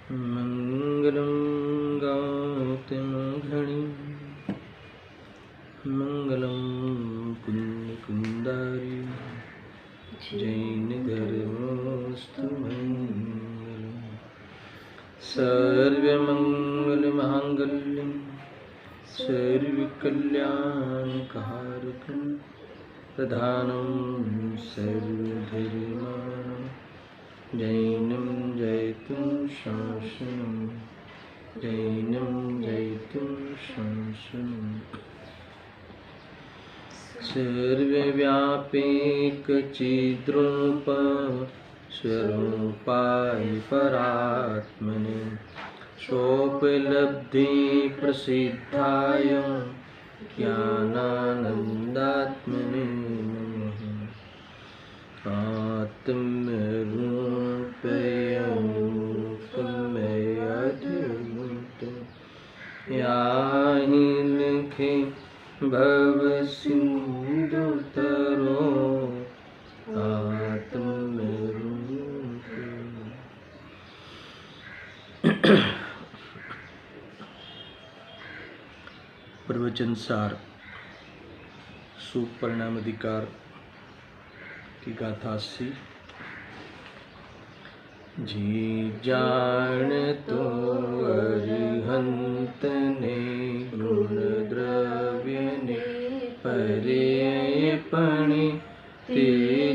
मंगलं गौतमघ्रणं मंगलं कुन्दकुन्दारी जैनधर्मोऽस्तु मङ्गलम् सर्वमङ्गलमाङ्गल्यं सर्वकल्याणकारकं प्रधानं सर्वधर्माणां जैनं जयतु शासनं जैनं जयतु शासनम् सर्वव्यापीकचिद्रूप स्वरूपाय परात्मने स्वोपलब्धिप्रसिद्धाय ज्ञानानन्दात्मने नमः। आत्मरूपयमुपमयधिमुक्तं याहि लिखे भवसिन्धुतरो आत्मरूप। प्रवचन सार सुपरिणाम अधिकार की गाथा सी। जी जान तो अरिहंत ने गुण द्रव्य ने परेपणि ते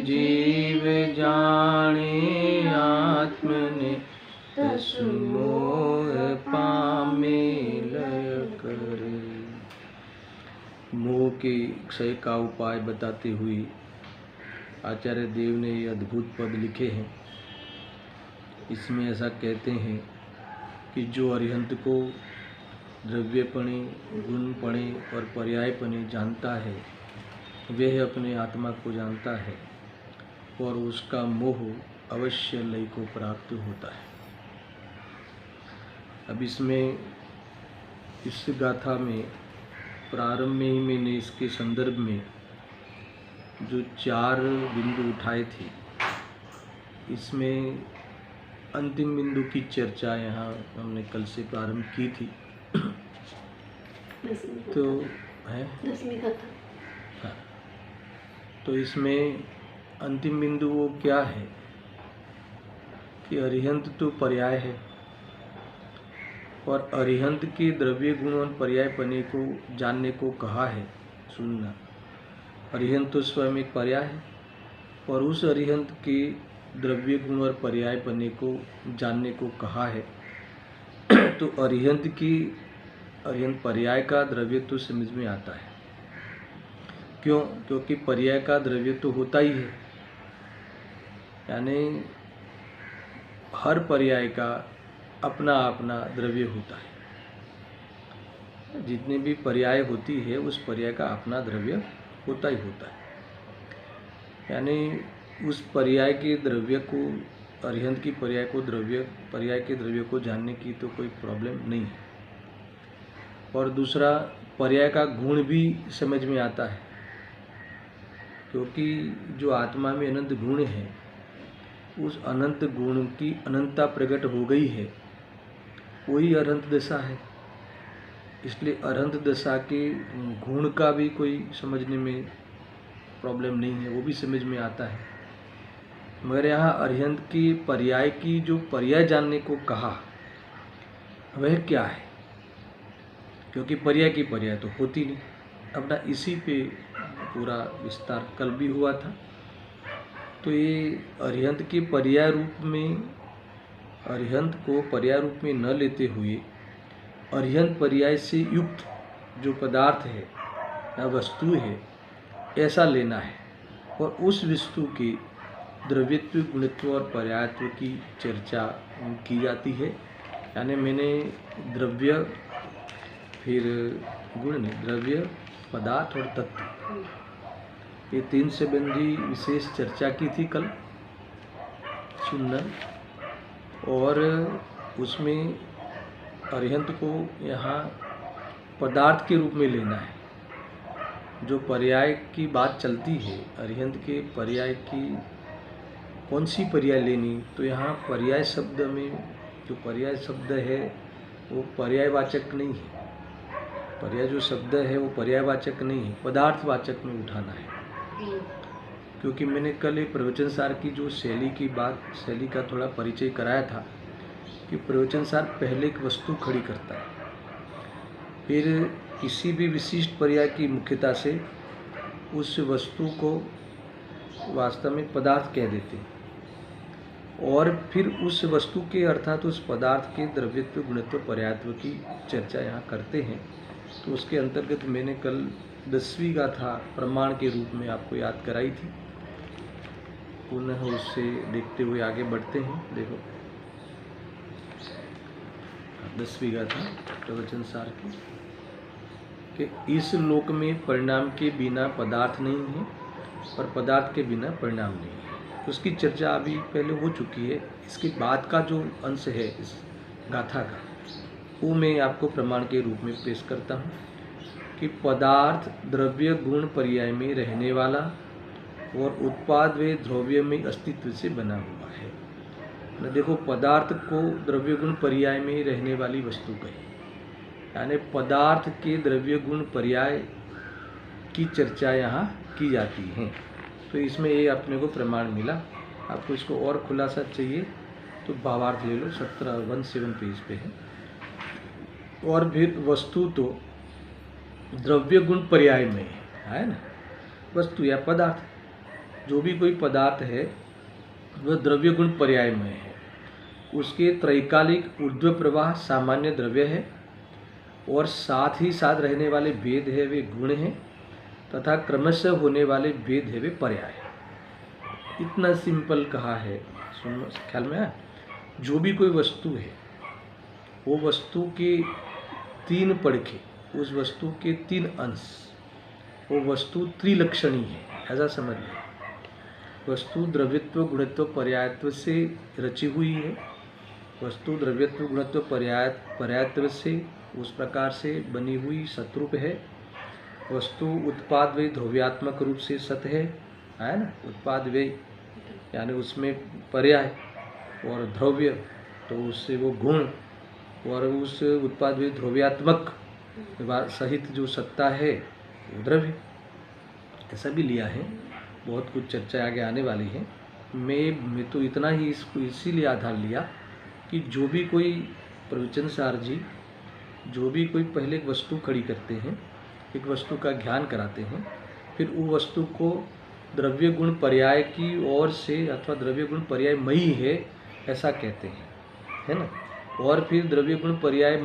जीव जाने आत्मने तस्मोह पामे लय करे। मोह के क्षय का उपाय बताते हुए आचार्य देव ने ये अद्भुत पद लिखे हैं। इसमें ऐसा कहते हैं कि जो अरिहंत को द्रव्यपणे, गुणपणे और पर्यायपणे जानता है वह अपने आत्मा को जानता है और उसका मोह अवश्य लय को प्राप्त होता है। अब इसमें इस गाथा में प्रारंभ में ही मैंने इसके संदर्भ में जो 4 बिंदु उठाए थे, इसमें अंतिम बिंदु की चर्चा यहाँ हमने कल से प्रारंभ की थी। तो है 10वीं कथा। हाँ, तो इसमें अंतिम बिंदु वो क्या है कि अरिहंत तो पर्याय है और अरिहंत के द्रव्य गुण और पर्यायपने को जानने को कहा है। सुनना, अरिहंत तो स्वयं एक पर्याय है और उस अरिहंत के द्रव्य गुण और पर्यायपने को जानने को कहा है। तो अरिहंत पर्याय का द्रव्य तो समझ में आता है। क्यों? क्योंकि पर्याय का द्रव्य तो होता ही है, यानी हर पर्याय का अपना अपना द्रव्य होता है। जितने भी पर्याय होती है उस पर्याय का अपना द्रव्य होता ही होता है, यानी उस पर्याय के द्रव्य को, अरिहंत की पर्याय के द्रव्य को जानने की तो कोई प्रॉब्लम नहीं है। और दूसरा, पर्याय का गुण भी समझ में आता है, क्योंकि जो आत्मा में अनंत गुण है उस अनंत गुण की अनंतता प्रकट हो गई है, वही अरहंत दशा है। इसलिए अरहंत दशा के गुण का भी कोई समझने में प्रॉब्लम नहीं है, वो भी समझ में आता है। मगर यहाँ अरिहंत की पर्याय की जो पर्याय जानने को कहा वह क्या है, क्योंकि पर्याय की पर्याय तो होती नहीं। अपना इसी पे पूरा विस्तार कल भी हुआ था। तो ये अरिहंत के पर्याय रूप में, अरिहंत को पर्याय रूप में न लेते हुए अरिहंत पर्याय से युक्त जो पदार्थ है या वस्तु है ऐसा लेना है, और उस वस्तु के द्रव्यत्व, गुणत्व और पर्यायत्व की चर्चा की जाती है। यानी मैंने द्रव्य, फिर गुण ने, द्रव्य, पदार्थ और तत्व, ये 3 संबंधी विशेष चर्चा की थी कल। सुनना, और उसमें अरिहंत को यहाँ पदार्थ के रूप में लेना है। जो पर्याय की बात चलती है, अरिहंत के पर्याय की कौन सी पर्याय लेनी, तो यहाँ पर्याय शब्द में जो पर्याय शब्द है वो पर्यायवाचक नहीं है। पर्याय जो शब्द है वो पर्यायवाचक नहीं है, पदार्थवाचक में उठाना है। क्योंकि मैंने कल एक प्रवचन सार की जो शैली का थोड़ा परिचय कराया था कि प्रवचन सार पहले एक वस्तु खड़ी करता है, फिर किसी भी विशिष्ट पर्याय की मुख्यता से उस वस्तु को वास्तव में पदार्थ कह देते हैं, और फिर उस वस्तु के अर्थात उस पदार्थ के द्रव्यत्व, गुणत्व, पर्यायत्व की चर्चा यहाँ करते हैं। तो उसके अंतर्गत मैंने कल 10वीं गाथा प्रमाण के रूप में आपको याद कराई थी। पुनः उससे देखते हुए आगे बढ़ते हैं। देखो 10वीं गाथा प्रवचन सार की कि इस लोक में परिणाम के बिना पदार्थ नहीं है और पदार्थ के बिना परिणाम नहीं है। उसकी चर्चा अभी पहले हो चुकी है। इसके बाद का जो अंश है इस गाथा का, वो मैं आपको प्रमाण के रूप में पेश करता हूँ कि पदार्थ द्रव्य गुण पर्याय में रहने वाला और उत्पाद व द्रव्य में अस्तित्व से बना हुआ है। न देखो, पदार्थ को द्रव्य गुण पर्याय में रहने वाली वस्तु कही, यानी पदार्थ के द्रव्य गुण पर्याय की चर्चा यहाँ की जाती है। तो इसमें ये अपने को प्रमाण मिला। आपको इसको और खुलासा चाहिए तो भावार्थ ले लो, 17 पेज पे है। और फिर वस्तु तो द्रव्य गुण पर्याय में है ना। वस्तु या पदार्थ, जो भी कोई पदार्थ है वह द्रव्य गुण पर्याय में है। उसके त्रैकालिक ऊर्ध्व प्रवाह सामान्य द्रव्य है और साथ ही साथ रहने वाले भेद है वे गुण हैं, तथा क्रमशः होने वाले भेद है वे पर्याय है। इतना सिंपल कहा है, सुनो ख्याल में आया। जो भी कोई वस्तु है वो वस्तु के 3 पड़खे, उस वस्तु के 3 अंश, वो वस्तु त्रिलक्षणी है, ऐसा समझ लो। वस्तु द्रव्यत्व, गुणत्व, पर्यायत्व से रची हुई है। वस्तु द्रव्यत्व, गुणत्व, पर्यायत्व से उस प्रकार से बनी हुई सतरूप है। वस्तु उत्पाद व ध्रुव्यात्मक रूप से सत है ना। उत्पाद व यानी उसमें पर्याय, और ध्रुव्य तो उससे वो गुण, और उस उत्पाद व ध्रुव्यात्मक सहित जो सत्ता है वो द्रव्य, ऐसा भी लिया है। बहुत कुछ चर्चा आगे आने वाली है। मैं तो इतना ही इसको इसीलिए आधार लिया कि जो भी कोई प्रवचन सार जी जो भी कोई पहले एक वस्तु खड़ी करते हैं, एक वस्तु का ज्ञान कराते हैं, फिर वो वस्तु को द्रव्य गुण पर्याय की ओर से अथवा द्रव्य गुण पर्याय मयी है ऐसा कहते हैं, है ना। और फिर द्रव्य गुण पर्याय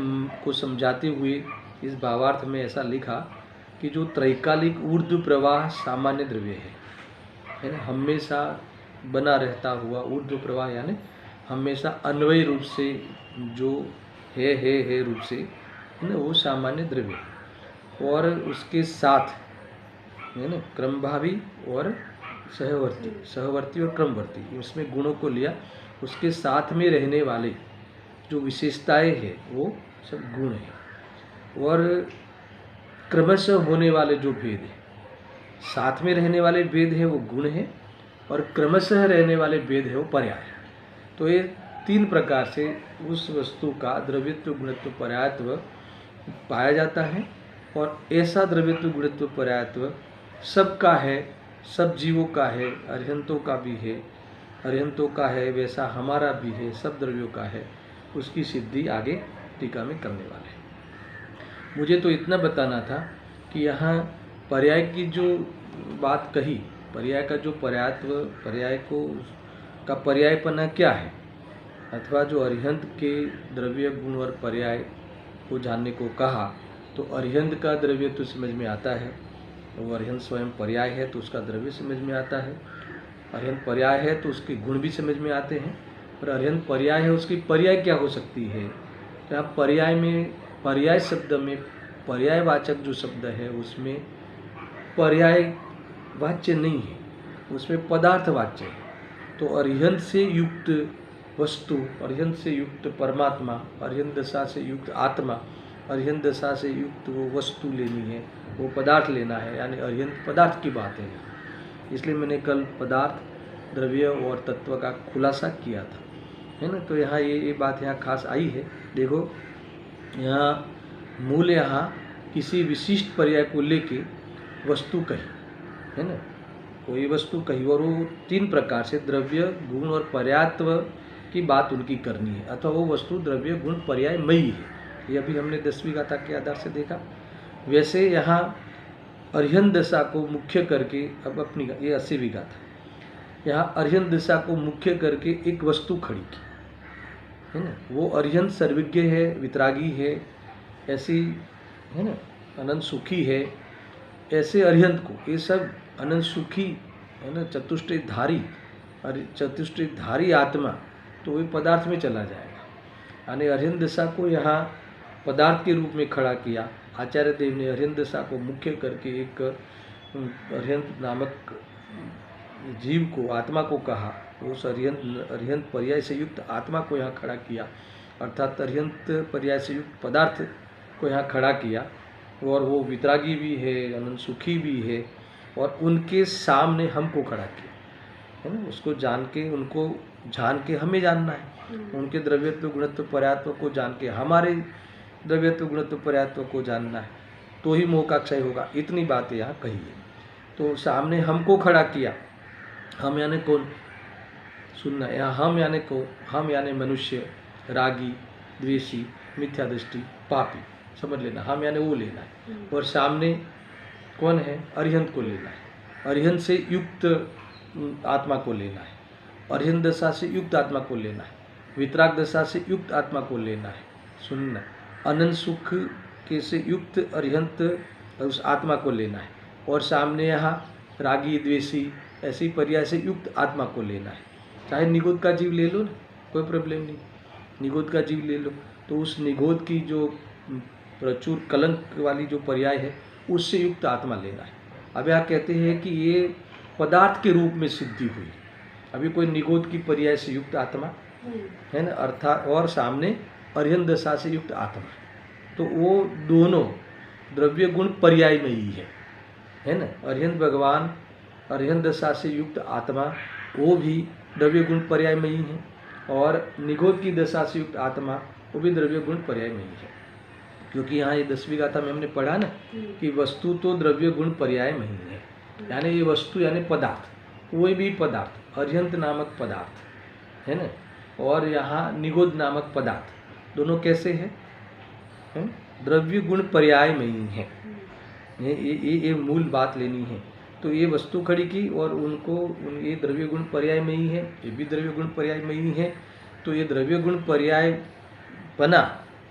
को समझाते हुए इस भावार्थ में ऐसा लिखा कि जो त्रैकालिक ऊर्ध्व प्रवाह सामान्य द्रव्य है ना, हमेशा बना रहता हुआ ऊर्ध्व प्रवाह, यानी हमेशा अन्वय रूप से जो है रूप से, है ना, वो सामान्य द्रव्य। और उसके साथ है ना क्रमभावी और सहवर्ती और क्रमवर्ती, इसमें गुणों को लिया। उसके साथ में रहने वाले जो विशेषताएं हैं वो सब गुण हैं, और क्रमशः होने वाले जो भेद है, साथ में रहने वाले भेद है वो गुण है, और क्रमशः रहने वाले भेद है वो पर्याय है। तो ये 3 प्रकार से उस वस्तु का द्रव्यत्व, गुणत्व, पर्यायत्व पाया जाता है। और ऐसा द्रव्यत्व, गुणत्व, पर्यायत्व सबका है, सब जीवों का है, अरिहंतों का भी है, अरिहंतों का है वैसा हमारा भी है, सब द्रव्यों का है। उसकी सिद्धि आगे टीका में करने वाले हैं। मुझे तो इतना बताना था कि यहाँ पर्याय की जो बात कही, पर्याय का जो पर्यायत्व, पर्याय को का पर्यायपना क्या है, अथवा जो अरिहंत के द्रव्य, गुण और पर्याय को जानने को कहा, तो अरिहंत का द्रव्य तो समझ में आता है, वो अरिहंत स्वयं पर्याय है तो उसका द्रव्य समझ में आता है। अरिहंत पर्याय है तो उसके गुण भी समझ में आते हैं। और अरिहंत पर्याय है, उसकी पर्याय क्या हो सकती है। तो यहाँ पर्याय में, पर्याय शब्द में पर्यायवाचक जो शब्द है उसमें पर्याय वाच्य नहीं है, उसमें पदार्थवाच्य है। तो अरिहंत से युक्त वस्तु, अरिहंत से युक्त परमात्मा, अरिहंत दशा से युक्त आत्मा, अरिहंत दशा से युक्त वो वस्तु लेनी है, वो पदार्थ लेना है, यानी अरिहंत पदार्थ की बात है। इसलिए मैंने कल पदार्थ, द्रव्य और तत्व का खुलासा किया था। है ना। तो यहाँ ये बात यहाँ खास आई है। देखो यहाँ मूल यहाँ किसी विशिष्ट पर्याय को लेके वस्तु कही, है ना, कोई वस्तु कही और वो 3 प्रकार से द्रव्य गुण और पर्यायत्व की बात उनकी करनी है, अथवा वो वस्तु द्रव्य गुण पर्यायमयी है। ये अभी हमने 10वीं गाथा के आधार से देखा। वैसे यहाँ अर्हन दशा को मुख्य करके, अब अपनी ये 80वीं गाथा, यहाँ अर्हन दशा को मुख्य करके एक वस्तु खड़ी की, है ना। वो अर्हन सर्वज्ञ है, वितरागी है, ऐसी, है ना, अनंत सुखी है। ऐसे अर्हंत को, ये सब अनंत सुखी, है ना, चतुष्टयधारी और चतुष्टयधारी आत्मा, तो वही पदार्थ में चला जाएगा। यानी अर्हन दशा को यहाँ पदार्थ के रूप में खड़ा किया। आचार्य देव ने अर्हन दशा को मुख्य करके एक अर्हंत नामक जीव को, आत्मा को कहा। उस अर्हंत पर्याय से युक्त आत्मा को यहाँ खड़ा किया, अर्थात अर्हंत पर्याय से युक्त पदार्थ को यहाँ खड़ा किया। और वो वितरागी भी है, अनंत सुखी भी है, और उनके सामने हमको खड़ा किया, है ना। उसको जान के, उनको जान के हमें जानना है, उनके द्रव्यत्व गुणत्व पर्यायत्व को जान के हमारे द्रव्यत्व गुणत्व पर्यायत्व को जानना है, तो ही मोह का क्षय होगा। इतनी बातें यहाँ कही है। तो सामने हमको खड़ा किया। हम यानी कौन, सुनना, यहाँ हम यानी कौन, हम यानी मनुष्य, रागी, द्वेषी, मिथ्या दृष्टि, पापी, समझ लेना। हम यानी वो लेना है, और सामने कौन है, अर्हंत को लेना है। अर्हंत से युक्त आत्मा को लेना है, अर्हंत दशा से युक्त आत्मा को लेना है, वितराग दशा से युक्त आत्मा को लेना है। सुनना, अनंत सुख के से युक्त अर्हंत उस आत्मा को लेना है, और सामने यहाँ रागी, द्वेषी, ऐसी पर्याय से युक्त आत्मा को लेना है। चाहे निगोद का जीव ले लो ना, कोई प्रॉब्लम नहीं, निगोद का जीव ले लो, तो उस निगोद की जो प्रचुर कलंक वाली जो पर्याय है, उससे युक्त आत्मा लेना है। अब यहाँ कहते हैं कि ये पदार्थ के रूप में सिद्धि हुई। अभी कोई निगोद की पर्याय से युक्त आत्मा है ना, अर्थात, और सामने अर्हंत दशा से युक्त आत्मा, तो वो दोनों द्रव्य गुण पर्यायमयी है ना। अर्हंत भगवान, अर्हंत दशा से युक्त आत्मा, वो भी द्रव्य गुण पर्यायमयी है, और निगोद की दशा से युक्त आत्मा, वो भी द्रव्य गुण पर्यायमयी है। क्योंकि यहाँ ये 10वीं गाथा में हमने पढ़ा ना कि वस्तु तो द्रव्य गुण पर्यायमयी है, यानी ये वस्तु यानी पदार्थ, कोई भी पदार्थ, अर्हंत नामक पदार्थ, है ना, और यहाँ निगोद नामक पदार्थ, दोनों कैसे है, द्रव्य गुण पर्यायमयी है। ये मूल बात लेनी है। तो ये वस्तु खड़ी की, और उनको ये द्रव्य गुण पर्यायमयी है, ये भी द्रव्य गुण पर्यायमयी है। तो ये द्रव्य गुण पर्याय बना,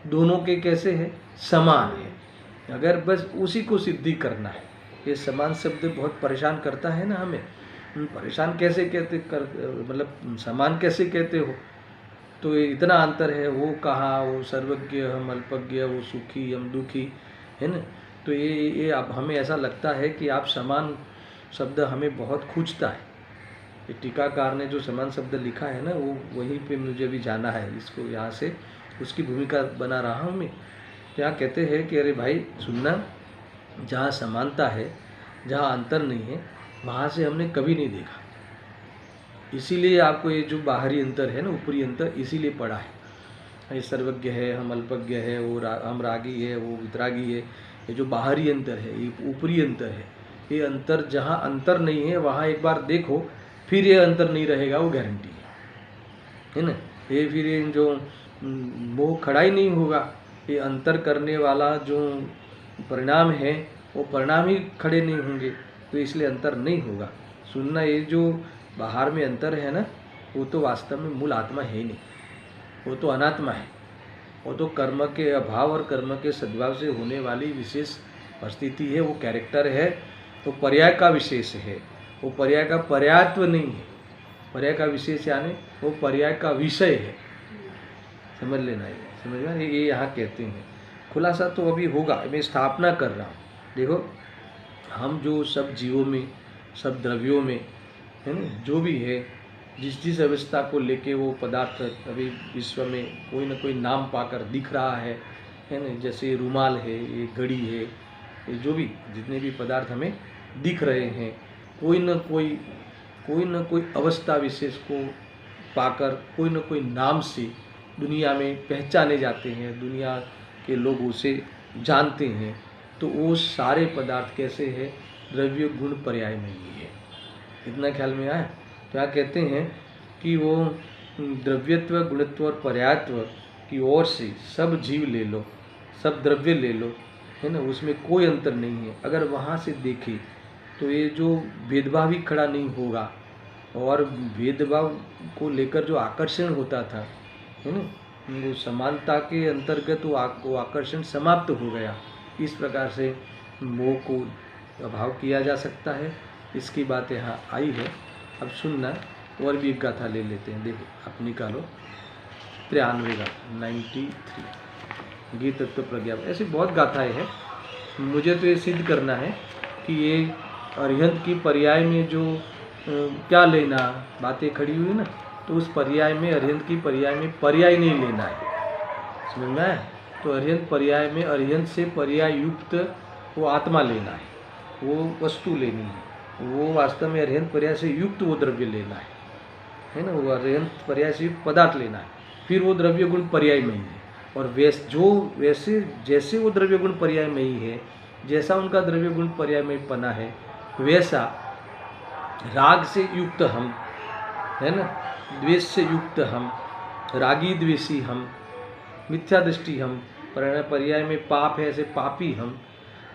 दोनों के कैसे है, समान है। अगर बस उसी को सिद्धि करना है। ये समान शब्द बहुत परेशान करता है ना हमें। परेशान कैसे कहते मतलब समान कैसे कहते हो, तो ये इतना अंतर है। वो कहा, वो सर्वज्ञ, हम अल्पज्ञ, वो सुखी, हम दुखी, है ना। तो ये अब हमें ऐसा लगता है कि आप समान शब्द हमें बहुत खींचता है। ये टीकाकार ने जो समान शब्द लिखा है ना, वो वहीं पे मुझे भी जाना है, इसको यहाँ से उसकी भूमिका बना रहा हूँ मैं। यहाँ कहते हैं कि अरे भाई सुनना, जहाँ समानता है, जहाँ अंतर नहीं है, वहाँ से हमने कभी नहीं देखा। इसीलिए आपको ये जो बाहरी अंतर है ना, ऊपरी अंतर, इसीलिए पढ़ा है। ये सर्वज्ञ है, हम अल्पज्ञ है, वो हम रागी है, वो वितरागी है। ये जो बाहरी अंतर है, ये ऊपरी अंतर है। ये अंतर, जहाँ अंतर नहीं है वहाँ एक बार देखो, फिर ये अंतर नहीं रहेगा, वो गारंटी है ना। ये फिर ये जो मोह खड़ा ही नहीं होगा। ये अंतर करने वाला जो परिणाम है, वो परिणाम ही खड़े नहीं होंगे, तो इसलिए अंतर नहीं होगा। सुनना, ये जो बाहर में अंतर है ना, वो तो वास्तव में मूल आत्मा है ही नहीं, वो तो अनात्मा है। वो तो कर्म के अभाव और कर्म के सद्भाव से होने वाली विशेष स्थिति है, वो कैरेक्टर है, तो पर्याय का विशेष है। वो पर्याय का पर्यायत्व नहीं है, पर्याय का विशेष यानी वो पर्याय का विषय है। समझ लेना, ये समझ में, ये यहाँ कहते हैं। खुलासा तो अभी होगा, मैं स्थापना कर रहा हूँ। देखो, हम जो सब जीवों में, सब द्रव्यों में, है ना, जो भी है, जिस जिस अवस्था को लेके वो पदार्थ अभी विश्व में कोई ना कोई नाम पाकर दिख रहा है ना। जैसे रुमाल है, ये घड़ी है, ये जो भी जितने भी पदार्थ हमें दिख रहे हैं, कोई न कोई अवस्था विशेष को पाकर कोई न कोई नाम से दुनिया में पहचाने जाते हैं, दुनिया के लोग उसे जानते हैं, तो वो सारे पदार्थ कैसे है? द्रव्य गुण पर्याय में ही है। इतना ख्याल में आया? तो यहाँ कहते हैं कि वो द्रव्यत्व, गुणत्व और पर्यायत्व की ओर से सब जीव ले लो, सब द्रव्य ले लो, है ना, उसमें कोई अंतर नहीं है। अगर वहाँ से देखें तो ये जो भेदभाव ही खड़ा नहीं होगा, और भेदभाव को लेकर जो आकर्षण होता था, है ना, वो समानता के अंतर्गत वो आकर्षण समाप्त हो गया। इस प्रकार से मोह को अभाव किया जा सकता है। इसकी बात यहाँ आई है। अब सुनना, और भी एक गाथा ले लेते हैं। देखो, आप निकालो 93 गाथा, 93 गीत तत्व प्रज्ञा। ऐसी बहुत गाथाएं हैं। मुझे तो ये सिद्ध करना है कि ये अरिहंत की पर्याय में जो क्या लेना बातें खड़ी हुई ना, तो उस पर्याय में, अरिहंत की पर्याय में पर्याय नहीं लेना है। समझ में आया? तो अरिहंत पर्याय में अरिहंत से पर्याय युक्त वो आत्मा लेना है, वो वस्तु लेनी है, वो वास्तव में अरिहंत पर्याय से युक्त वो द्रव्य लेना है ना, वो अरिहंत पर्याय से युक्त पदार्थ लेना है। फिर वो द्रव्य गुण पर्याय में ही है। और वैसे जैसे वो द्रव्य गुण पर्याय में ही है, जैसा उनका द्रव्य गुण पर्याय में पना है, वैसा राग से युक्त हम, है ना, द्वेष से युक्त हम, रागी द्वेषी हम, मिथ्या दृष्टि हम, पर्याय में पाप है ऐसे पापी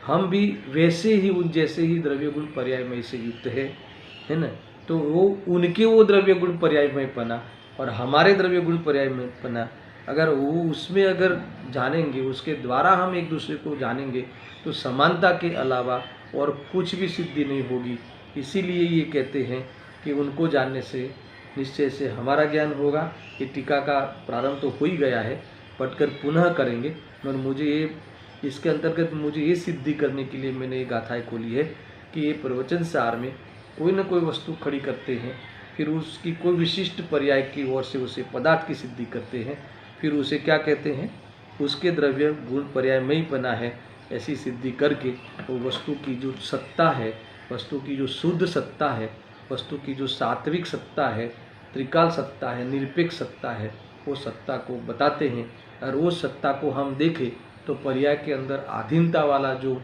हम भी वैसे ही, उन जैसे ही द्रव्य गुण पर्याय में से युक्त है ना। तो वो उनके वो द्रव्य गुण पर्याय में पना और हमारे द्रव्य गुण पर्याय में पना, अगर वो उसमें अगर जानेंगे, उसके द्वारा हम एक दूसरे को जानेंगे, तो समानता के अलावा और कुछ भी सिद्धि नहीं होगी। इसीलिए ये कहते हैं कि उनको जानने से निश्चय से हमारा ज्ञान होगा। ये टीका का प्रारंभ तो हो ही गया है, पढ़कर पुनः करेंगे। और मुझे ये, इसके अंतर्गत मुझे ये सिद्धि करने के लिए मैंने ये गाथाएँ खोली है कि ये प्रवचन सार में कोई न कोई वस्तु खड़ी करते हैं, फिर उसकी कोई विशिष्ट पर्याय की ओर से उसे पदार्थ की सिद्धि करते हैं, फिर उसे क्या कहते हैं, उसके द्रव्य गुण पर्याय में ही पना है, ऐसी सिद्धि करके वो वस्तु की जो सत्ता है, वस्तु की जो शुद्ध सत्ता है, वस्तु की जो सात्विक सत्ता है, त्रिकाल सत्ता है, निरपेक्ष सत्ता है, वो सत्ता को बताते हैं। और वो सत्ता को हम देखें तो पर्याय के अंदर आधीनता वाला जो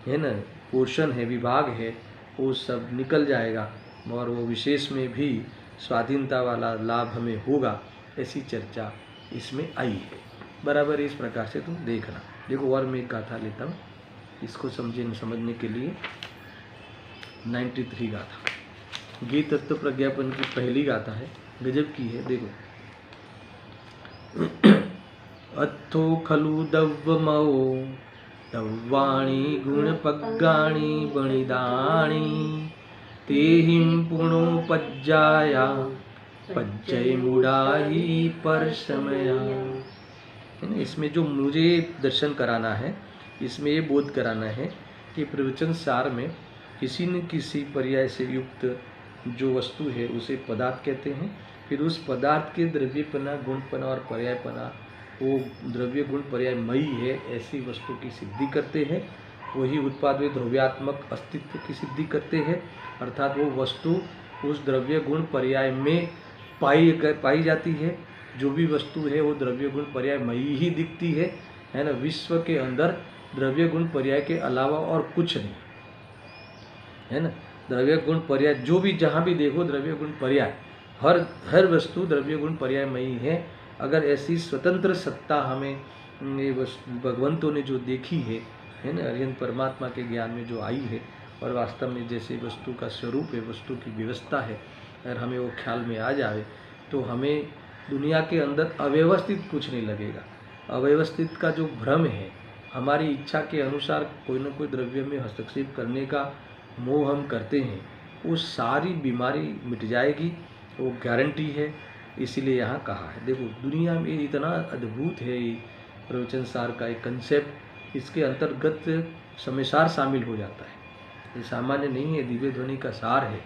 है ना पोर्शन है, विभाग है, वो सब निकल जाएगा और वो विशेष में भी स्वाधीनता वाला लाभ हमें होगा। ऐसी चर्चा इसमें आई है। बराबर इस प्रकार से तुम देखना। देखो, और मैं एक गाथा लेता हूँ इसको समझने के लिए। 93 गाथा गीत तत्व प्रज्ञापन की पहली गाथा है, गजब की है। देखो, अत्थो खलु दव्वमो दव्वाणी गुणपग्गाणी बणिदाणी तेहिं पुणोपज्जाया पज्जय मुड़ाही परसमया। इसमें जो मुझे दर्शन कराना है, इसमें ये बोध कराना है कि प्रवचन सार में किसी न किसी पर्याय से युक्त जो वस्तु है उसे पदार्थ कहते हैं। फिर उस पदार्थ के द्रव्यपना, गुणपना और पर्यायपना, वो द्रव्य गुण पर्यायमयी है, ऐसी वस्तु की सिद्धि करते हैं। वही उत्पाद वे द्रव्यात्मक अस्तित्व की सिद्धि करते हैं, अर्थात वो वस्तु उस द्रव्य गुण पर्याय में पाई जाती है। जो भी वस्तु है वो द्रव्य गुण पर्यायमयी ही दिखती है ना। विश्व के अंदर द्रव्य गुण पर्याय के अलावा और कुछ नहीं है ना। द्रव्य गुण पर्याय जो भी जहाँ भी देखो द्रव्य गुण पर्याय, हर वस्तु द्रव्य गुण पर्यायमयी है। अगर ऐसी स्वतंत्र सत्ता हमें ये भगवंतों ने जो देखी है ना, अरिहंत परमात्मा के ज्ञान में जो आई है, और वास्तव में जैसे वस्तु का स्वरूप है, वस्तु की व्यवस्था है, अगर हमें वो ख्याल में आ जाए तो हमें दुनिया के अंदर अव्यवस्थित कुछ नहीं लगेगा। अव्यवस्थित का जो भ्रम है, हमारी इच्छा के अनुसार कोई न कोई द्रव्य में हस्तक्षेप करने का मोह हम करते हैं, वो सारी बीमारी मिट जाएगी, वो गारंटी है। इसीलिए यहाँ कहा है। देखो, दुनिया में इतना अद्भुत है ये प्रवचन सार का एक कंसेप्ट, इसके अंतर्गत समयसार शामिल हो जाता है। ये सामान्य नहीं है, दिव्य ध्वनि का सार है।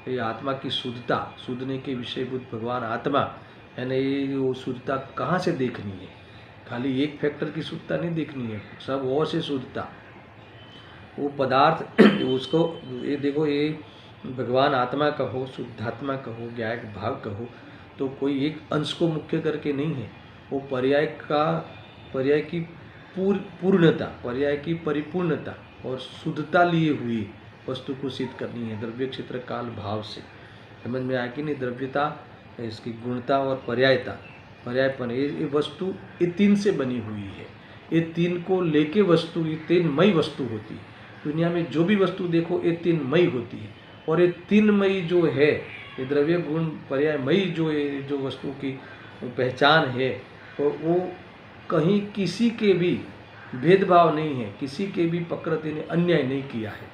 ये आत्मा की शुद्धता, शुद्धने के विषयभूत भगवान आत्मा है ना, ये वो शुद्धता कहाँ से देखनी है? खाली एक फैक्टर की शुद्धता नहीं देखनी है, सब और से शुद्धता। वो पदार्थ उसको ये देखो, ये भगवान आत्मा कहो, शुद्धात्मा कहो, ज्ञायक भाव कहो, तो कोई एक अंश को मुख्य करके नहीं है, वो पर्याय की पूर्णता, पर्याय की परिपूर्णता और शुद्धता लिए हुई वस्तु को सिद्ध करनी है द्रव्य क्षेत्र काल भाव से। समझ में आया कि नहीं? द्रव्यता, इसकी गुणता और पर्यायपन, ये वस्तु ये तीन से बनी हुई है। ये तीन को लेके वस्तु, ये तीनमयी वस्तु होती है। दुनिया में जो भी वस्तु देखो ये तीनमयी होती है, और ये तीनमयी जो है, ये द्रव्य गुण पर्यायमयी जो वस्तु की पहचान है, तो वो कहीं किसी के भी भेदभाव नहीं है, किसी के भी प्रकृति ने अन्याय नहीं किया है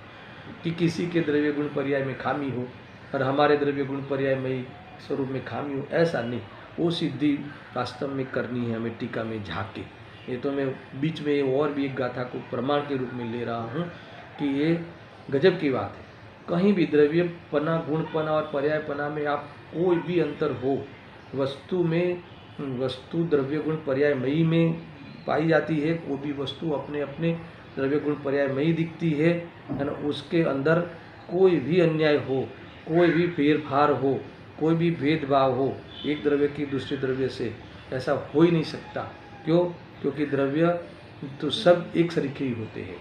कि किसी के द्रव्य गुण पर्याय में खामी हो और हमारे द्रव्य गुण पर्यायमयी स्वरूप में खामी हो, ऐसा नहीं। वो सिद्धि वास्तव में करनी है हमें टीका में झाँके। ये तो मैं बीच में और भी एक गाथा को प्रमाण के रूप में ले रहा हूँ कि ये गजब की बात है। कहीं भी द्रव्यपना, गुणपना और पर्यायपना में आप कोई भी अंतर हो, वस्तु में, वस्तु द्रव्य गुण पर्यायमयी में पाई जाती है, वो भी वस्तु अपने अपने द्रव्य गुण पर्यायमयी दिखती है ना। उसके अंदर कोई भी अन्याय हो, कोई भी फेरफार हो, कोई भी भेदभाव हो एक द्रव्य की दूसरे द्रव्य से, ऐसा हो ही नहीं सकता। क्यों? क्योंकि द्रव्य तो सब एक सरीखे ही होते हैं,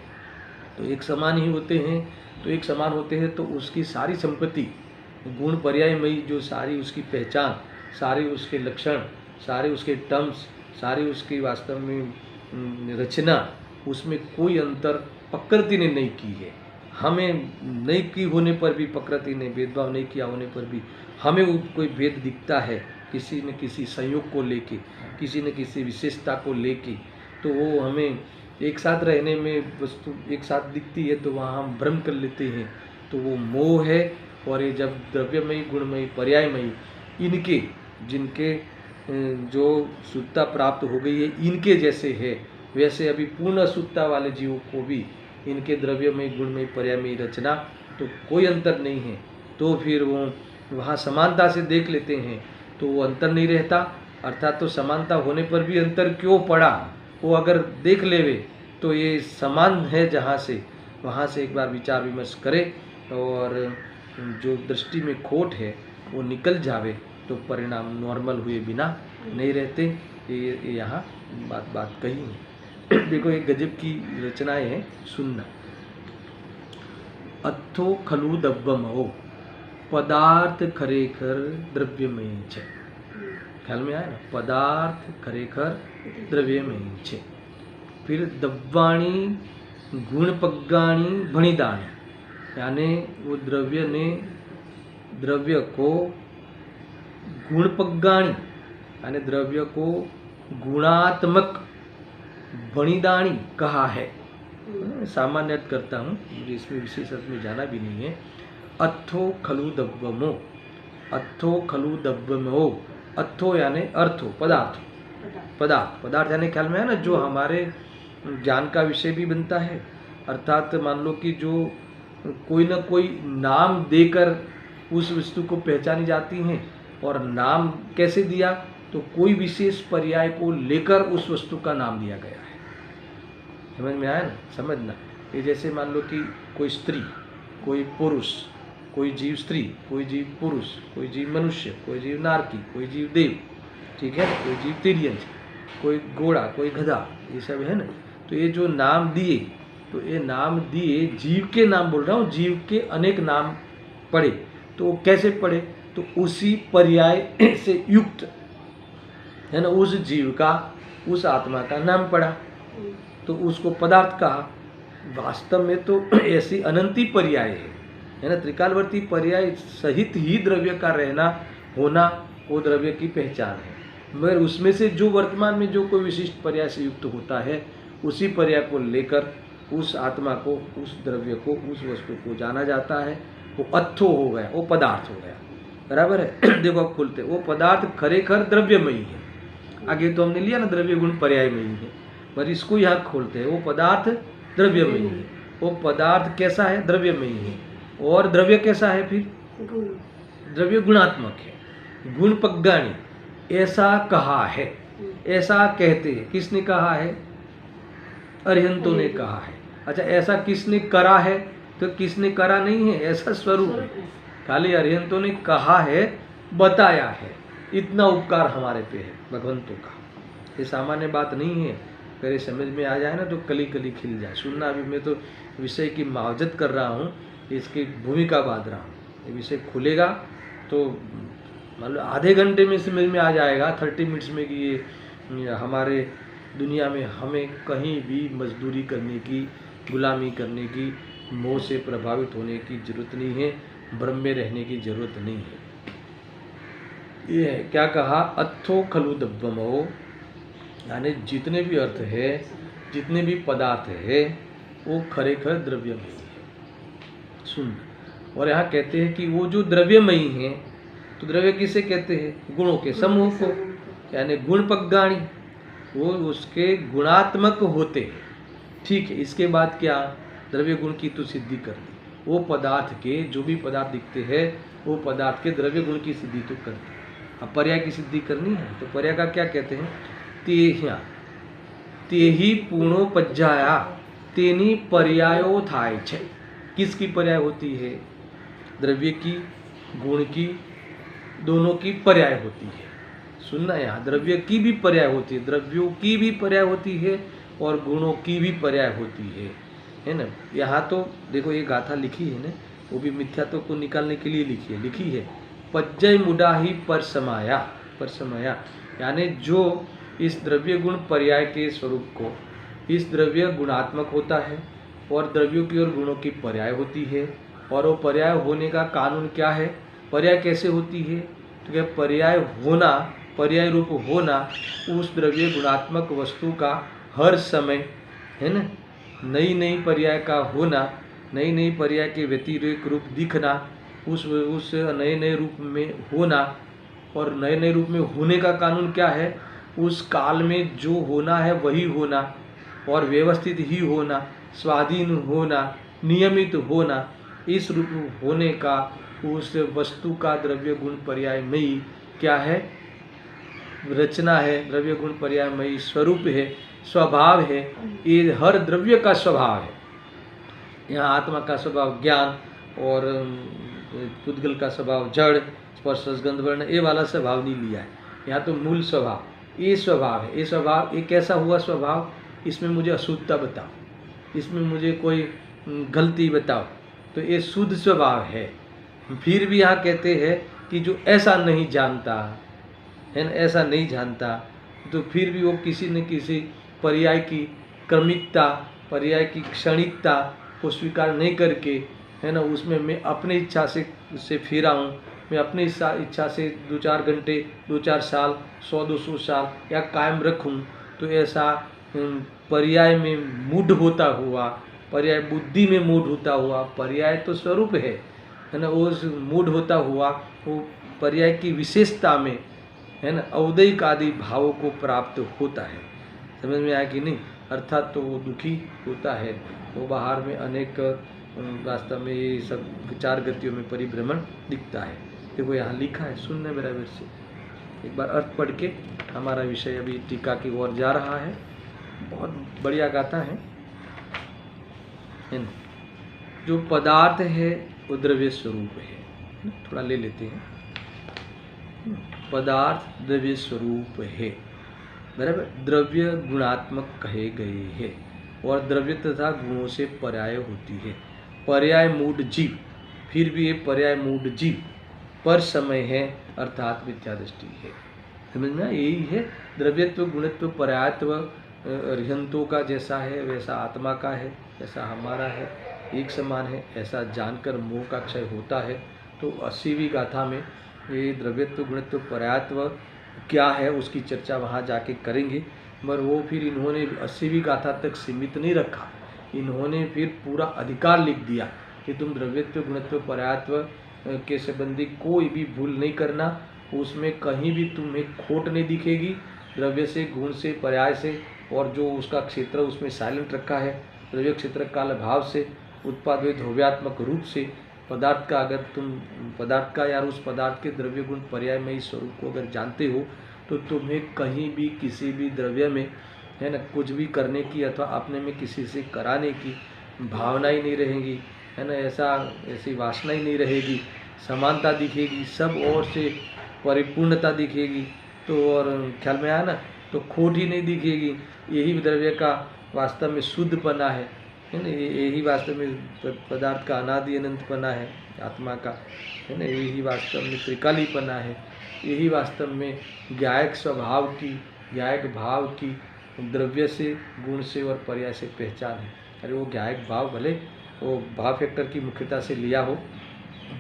तो एक समान ही होते हैं। तो एक समान होते हैं तो उसकी सारी संपत्ति गुण पर्यायमयी, जो सारी उसकी पहचान, सारे उसके लक्षण, सारे उसके टर्म्स, सारी उसकी वास्तव में रचना, उसमें कोई अंतर प्रकृति ने नहीं की है। हमें नहीं की होने पर भी, प्रकृति ने भेदभाव नहीं किया होने पर भी हमें कोई भेद दिखता है किसी न किसी संयोग को लेके, किसी न किसी विशेषता को लेके, तो वो हमें एक साथ रहने में वस्तु एक साथ दिखती है, तो वहाँ हम भ्रम कर लेते हैं, तो वो मोह है। और ये जब द्रव्यमयी, गुणमयी, पर्यायमयी, इनके जिनके जो शुद्धता प्राप्त हो गई है, इनके जैसे है, वैसे अभी पूर्ण शुद्धता वाले जीवों को भी इनके द्रव्यमयी, गुणमयी, पर्यायमयी रचना तो कोई अंतर नहीं है। तो फिर वो वहाँ समानता से देख लेते हैं तो वो अंतर नहीं रहता। अर्थात तो समानता होने पर भी अंतर क्यों पड़ा, वो अगर देख लेवे तो ये समान है जहाँ से, वहाँ से एक बार विचार विमर्श करे और जो दृष्टि में खोट है वो निकल जावे, तो परिणाम नॉर्मल हुए बिना नहीं रहते। ये यहाँ बात कही है। देखो एक गजब की रचनाएं हैं, सुनना। अथो खलु दब्बमो पदार्थ खरेखर द्रव्यमयी छे। ख्याल में आया ना? पदार्थ खरेखर द्रव्यमयी छे। फिर दब्बाणी गुण पग्गाणी भणिदाणी, यानी वो द्रव्य को गुण पग्गाणी, यानी द्रव्य को गुणात्मक भणिदाणी कहा है। सामान्य अर्थ करता हूँ, मुझे इसमें विशेष अर्थ में जाना भी नहीं है। अथो खलु दब्बमो, अथो खलु दब्बमो, अथो यानी अर्थो, पदार्थ यानी ख्याल में है ना, जो हमारे ज्ञान का विषय भी बनता है। अर्थात मान लो कि जो कोई ना कोई नाम देकर उस वस्तु को पहचानी जाती हैं, और नाम कैसे दिया, तो कोई विशेष पर्याय को लेकर उस वस्तु का नाम दिया गया है। समझ में आया ना? समझना, ये जैसे मान लो कि कोई स्त्री, कोई पुरुष, कोई जीव स्त्री, कोई जीव पुरुष, कोई जीव मनुष्य, कोई जीव नारकी, कोई जीव देव, ठीक है, कोई जीव तिर्यंच, कोई घोड़ा, कोई गधा, ये सब है ना। तो ये जो नाम दिए, तो ये नाम दिए, जीव के नाम बोल रहा हूँ, जीव के अनेक नाम पड़े, तो कैसे पड़े, तो उसी पर्याय से युक्त है ना, उस जीव का, उस आत्मा का नाम पड़ा, तो उसको पदार्थ कहा। वास्तव में तो ऐसी अनंती पर्याय है ना, त्रिकालवर्ती पर्याय सहित ही द्रव्य का रहना होना वो द्रव्य की पहचान है। मगर उसमें से जो वर्तमान में जो कोई विशिष्ट पर्याय से युक्त होता है, उसी पर्याय को लेकर उस आत्मा को, उस द्रव्य को, उस वस्तु को जाना जाता है। वो अथो हो गया, वो पदार्थ हो गया, बराबर है। देखो अब खुलते, वो पदार्थ खरेखर द्रव्यमयी है। आगे तो हमने लिया ना द्रव्य गुण पर्यायमयी है, पर इसको यहाँ खोलते हैं, वो पदार्थ द्रव्यमयी है। वो पदार्थ कैसा है? द्रव्यमयी है। और द्रव्य कैसा है? फिर द्रव्य गुणात्मक है, गुण पग्गाणी, ऐसा कहा है, ऐसा कहते हैं। किसने कहा है? अरिहंतों ने कहा है। अच्छा, ऐसा किसने करा है? तो किसने करा नहीं है, ऐसा स्वरूप है, खाली अरिहंतों ने कहा है, बताया है। इतना उपकार हमारे पे है भगवंतों का। ये सामान्य बात नहीं है, अगर ये समझ में आ जाए ना तो कली कली खिल जाए। सुनना, अभी मैं तो विषय की मावजत कर रहा हूँ, इसकी भूमिका बांध रहा हूँ। ये विषय खुलेगा तो मतलब आधे घंटे में समझ में आ जाएगा, 30 मिनट्स में, कि ये हमारे दुनिया में हमें कहीं भी मजदूरी करने की, गुलामी करने की, मोह से प्रभावित होने की जरूरत नहीं है, भ्रम में रहने की जरूरत नहीं है। ये क्या कहा, अत्थो खलु दब्बमो, यानी जितने भी अर्थ है, जितने भी पदार्थ है, वो खरेखर द्रव्यमयी है। सुन, और यहाँ कहते हैं कि वो जो द्रव्यमयी है, तो द्रव्य किसे कहते हैं? गुणों के समूह को, यानी गुण पग्गाणी, वो उसके गुणात्मक होते हैं। ठीक है, इसके बाद क्या, द्रव्य गुण की तो सिद्धि कर दी, वो पदार्थ के जो भी पदार्थ दिखते हैं, वो पदार्थ के द्रव्य गुण की सिद्धि तो कर दी। अब पर्याय की सिद्धि करनी है, तो पर्याय का क्या कहते हैं? तेह्या तेही पूर्णोपज्जाया तेनी पर्यायो थाय छे। किसकी पर्याय होती है? द्रव्य की, गुण की, दोनों की पर्याय होती है। सुनना, यहाँ द्रव्य की भी पर्याय होती है, द्रव्यों की भी पर्याय होती है, और गुणों की भी पर्याय होती है ना। यहाँ तो देखो ये गाथा लिखी है ना, वो भी मिथ्यात्व को निकालने के लिए लिखी है पज्जय मुडाही पर समाया, यानी जो इस द्रव्य गुण पर्याय के स्वरूप को, इस द्रव्य गुणात्मक होता है और द्रव्यों की और गुणों की पर्याय होती है। और वो पर्याय होने का कानून क्या है? पर्याय कैसे होती है? तो क्या पर्याय होना, पर्याय रूप होना उस द्रव्य गुणात्मक वस्तु का हर समय, है ना, नई नई पर्याय का होना, नई नई पर्याय के व्यतिरेक रूप दिखना, उस नए नए रूप में होना। और नए नए रूप में होने का कानून क्या है? उस काल में जो होना है वही होना, और व्यवस्थित ही होना, स्वाधीन होना, नियमित होना। इस रूप होने का उस वस्तु का द्रव्य गुण पर्यायमयी क्या है? रचना है, द्रव्य गुण पर्यायमयी स्वरूप है, स्वभाव है। ये हर द्रव्य का स्वभाव है। यहाँ आत्मा का स्वभाव ज्ञान, और पुद्गल का स्वभाव जड़, स्पर्श गंध वर्ण, ये वाला स्वभाव नहीं लिया है। यहाँ तो मूल स्वभाव ये स्वभाव है। ये स्वभाव ये कैसा हुआ स्वभाव? इसमें मुझे अशुद्धता बताओ, इसमें मुझे कोई गलती बताओ, तो ये शुद्ध स्वभाव है। फिर भी यहाँ कहते हैं कि जो ऐसा नहीं जानता है ना, ऐसा नहीं जानता, तो फिर भी वो किसी न किसी पर्याय की क्रमिकता, पर्याय की क्षणिकता को स्वीकार नहीं करके, है ना, उसमें मैं अपनी इच्छा से फिरा हूँ, मैं अपनी इच्छा से 2-4 घंटे, 2-4 साल, 100-200 साल या कायम रखूँ, तो ऐसा पर्याय में मूढ़ होता हुआ, पर्याय बुद्धि में मूढ़ होता हुआ, पर्याय तो स्वरूप है ना, उस मूढ़ होता हुआ वो पर्याय की विशेषता में, है ना, औदैक आदि भावों को प्राप्त होता है। समझ में आया कि नहीं? अर्थात तो वो दुखी होता है, वो बाहर में अनेक वास्तव में ये सब विचार गतियों में परिभ्रमण दिखता है। देखो यहाँ लिखा है, सुनने बराबर से एक बार अर्थ पढ़ के हमारा विषय अभी टीका की ओर जा रहा है। बहुत बढ़िया गाथा है ना। जो पदार्थ है वो द्रव्य स्वरूप है। थोड़ा ले लेते हैं। पदार्थ द्रव्य स्वरूप है, बराबर। द्रव्य गुणात्मक कहे गए हैं, और द्रव्य तथा गुणों से पर्याय होती है। पर्याय मूढ़ जीव, फिर भी ये पर्याय मूढ़ जीव पर समय है, अर्थात मिथ्या दृष्टि है। समझना, यही है। द्रव्यत्व, गुणत्व, पर्यायत्व अर्हंतों का जैसा है वैसा आत्मा का है, ऐसा हमारा है, एक समान है। ऐसा जानकर मोह का क्षय होता है। तो 80वीं गाथा में ये द्रव्यत्व, गुणत्व, पर्यायत्व क्या है उसकी चर्चा वहाँ जाके करेंगे। मगर वो फिर इन्होंने 80वीं गाथा तक सीमित नहीं रखा, इन्होंने फिर पूरा अधिकार लिख दिया कि तुम द्रव्यत्व, गुणत्व, पर्यायत्व के संबंधी कोई भी भूल नहीं करना, उसमें कहीं भी तुम्हें खोट नहीं दिखेगी। द्रव्य से, गुण से, पर्याय से, और जो उसका क्षेत्र उसमें साइलेंट रखा है, द्रव्य क्षेत्र काल भाव से, उत्पाद व ध्रुव्यात्मक रूप से, पदार्थ का अगर तुम पदार्थ का या उस पदार्थ के द्रव्य गुण पर्यायमयी स्वरूप को अगर जानते हो, तो तुम्हें कहीं भी किसी भी द्रव्य में, है ना, कुछ भी करने की अथवा अपने में किसी से कराने की भावना ही नहीं रहेगी, है ना, ऐसी वासना ही नहीं रहेगी। समानता दिखेगी, सब ओर से परिपूर्णता दिखेगी, तो और ख्याल में आया ना, तो खोट ही नहीं दिखेगी। यही द्रव्य का वास्तव में शुद्धपना है ना, यही वास्तव में पदार्थ का अनादि अनंतपना है आत्मा का, है ना, यही वास्तव में त्रिकालीपना है, यही वास्तव में ज्ञायक स्वभाव की, ज्ञायक भाव की द्रव्य से, गुण से और पर्याय से पहचान है। अरे वो ज्ञायक भाव भले वो भाव फैक्टर की मुख्यता से लिया हो,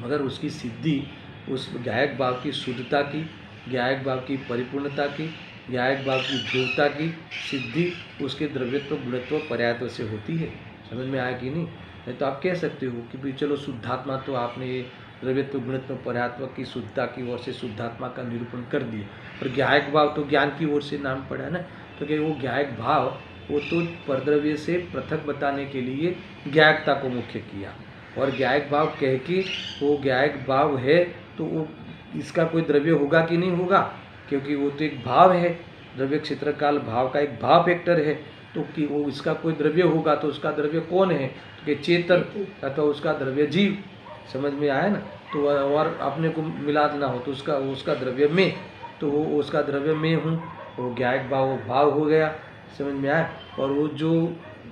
मगर उसकी सिद्धि उस ज्ञायक भाव की शुद्धता की, ज्ञायक भाव की परिपूर्णता की, ज्ञायक भाव की ध्रुवता की सिद्धि उसके द्रव्यत्व, गुणत्व, पर्यायत्व से होती है। समझ में आया कि नहीं? नहीं तो आप कह सकते हो कि भाई चलो शुद्धात्मा, तो आपने ये द्रव्यत्व, गुणत्व, पर्यायत्व की शुद्धता की ओर से शुद्धात्मा का निरूपण कर दिया, और ज्ञायक भाव तो ज्ञान की ओर से नाम पड़ा है ना, तो क्या वो ज्ञायक भाव वो तो परद्रव्य से पृथक बताने के लिए ज्ञायकता को मुख्य किया, और ज्ञायक भाव कह के वो ज्ञायक भाव है तो वो इसका कोई द्रव्य होगा कि नहीं होगा, क्योंकि वो तो एक भाव है, द्रव्य क्षेत्र काल भाव का एक भाव फैक्टर है, तो कि वो इसका कोई द्रव्य होगा तो उसका द्रव्य कौन है, कि चेतन अथवा उसका द्रव्य जीव। समझ में आया ना? तो और अपने को मिलाना हो तो उसका द्रव्य में, तो वो उसका द्रव्य में हूँ, वो ज्ञायक भाव वो भाव हो गया। समझ में आया? और वो जो